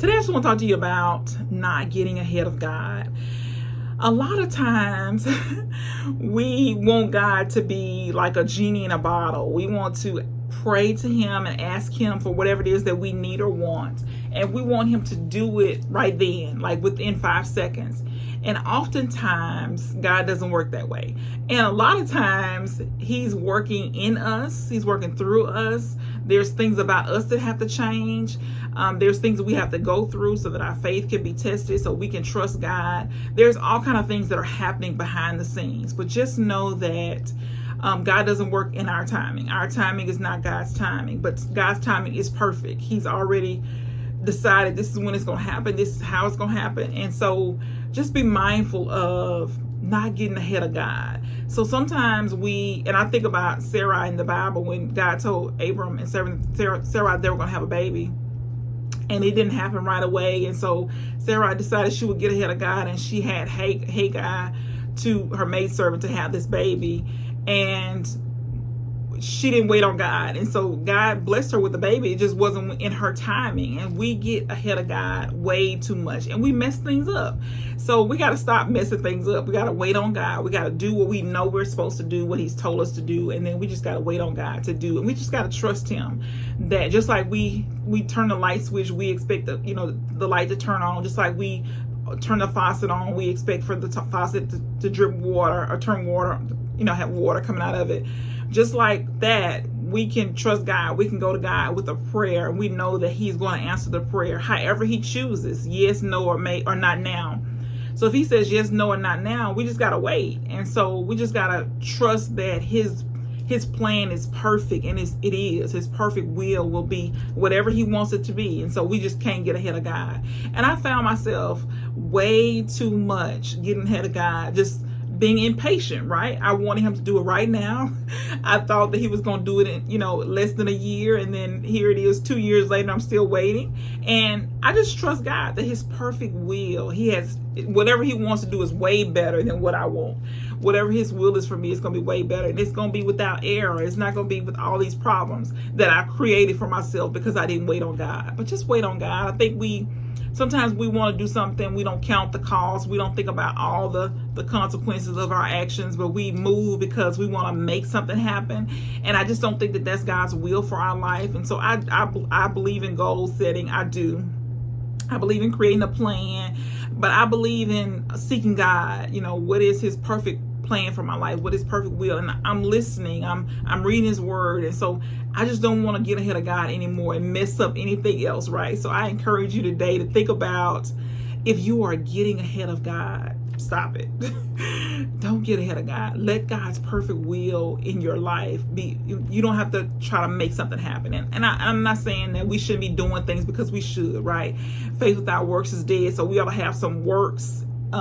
Today I just want to talk to you about not getting ahead of God. A lot of times we want God to be like a genie in a bottle. We want to pray to him and ask him for whatever it is that we need or want. And we want him to do it right then, like within 5 seconds. And oftentimes God doesn't work that way. And a lot of times he's working in us. He's working through us. There's things about us that have to change. There's things that we have to go through so that our faith can be tested, so we can trust God. There's all kind of things that are happening behind the scenes. But just know that God doesn't work in our timing. Our timing is not God's timing, but God's timing is perfect. He's already decided this is when it's going to happen. This is how it's going to happen. And so just be mindful of not getting ahead of God. So sometimes and I think about Sarah in the Bible when God told Abram and Sarah they were going to have a baby. And it didn't happen right away. And so Sarah decided she would get ahead of God, and she had Hagar to her maidservant to have this baby. And she didn't wait on God. And so God blessed her with the baby. It just wasn't in her timing. And we get ahead of God way too much. And we mess things up. So we got to stop messing things up. We got to wait on God. We got to do what we know we're supposed to do, what he's told us to do. And then we just got to wait on God to do. And we just got to trust him that just like we turn the light switch, we expect the light to turn on. Just like we turn the faucet on, we expect for the faucet to drip water or turn water, have water coming out of it. Just like that, we can trust God. We can go to God with a prayer, and we know that he's going to answer the prayer however he chooses. Yes, no, or may, or not now. So if he says yes, no, or not now, we just got to wait. And so we just got to trust that his plan is perfect, and it is. His perfect will be whatever he wants it to be. And so we just can't get ahead of God. And I found myself way too much getting ahead of God, just being impatient, right? I wanted him to do it right now. I thought that he was going to do it in, less than a year. And then here it is 2 years later, I'm still waiting. And I just trust God that his perfect will, he has whatever he wants to do is way better than what I want. Whatever his will is for me, it's going to be way better. And it's going to be without error. It's not going to be with all these problems that I created for myself because I didn't wait on God. But just wait on God. I think sometimes we want to do something, we don't count the cost, we don't think about all the consequences of our actions, but we move because we want to make something happen. And I just don't think that that's God's will for our life. And so I believe in goal setting. I do. I believe in creating a plan, but I believe in seeking God. What is his perfect plan for my life? What is perfect will? And I'm listening. I'm reading his word. And so I just don't want to get ahead of God anymore and mess up anything else, right? So I encourage you today to think about, if you are getting ahead of God, stop it. Don't get ahead of God. Let God's perfect will in your life be. You don't have to try to make something happen. And I'm not saying that we shouldn't be doing things, because we should, right? Faith without works is dead. So we ought to have some works. We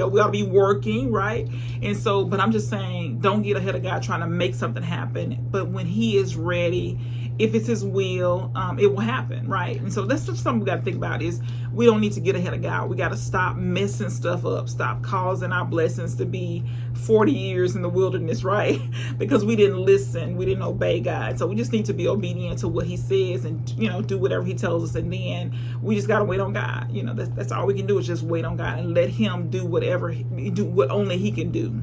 ought to be working, right? And so, but I'm just saying, don't get ahead of God trying to make something happen. But when he is ready, if it's his will, it will happen, right? And so that's just something we got to think about, is we don't need to get ahead of God. We got to stop messing stuff up, stop causing our blessings to be 40 years in the wilderness, right? Because we didn't listen, we didn't obey God. So we just need to be obedient to what he says and, do whatever he tells us. And then we just got to wait on God. That's all we can do, is just wait on God and let him do what only he can do.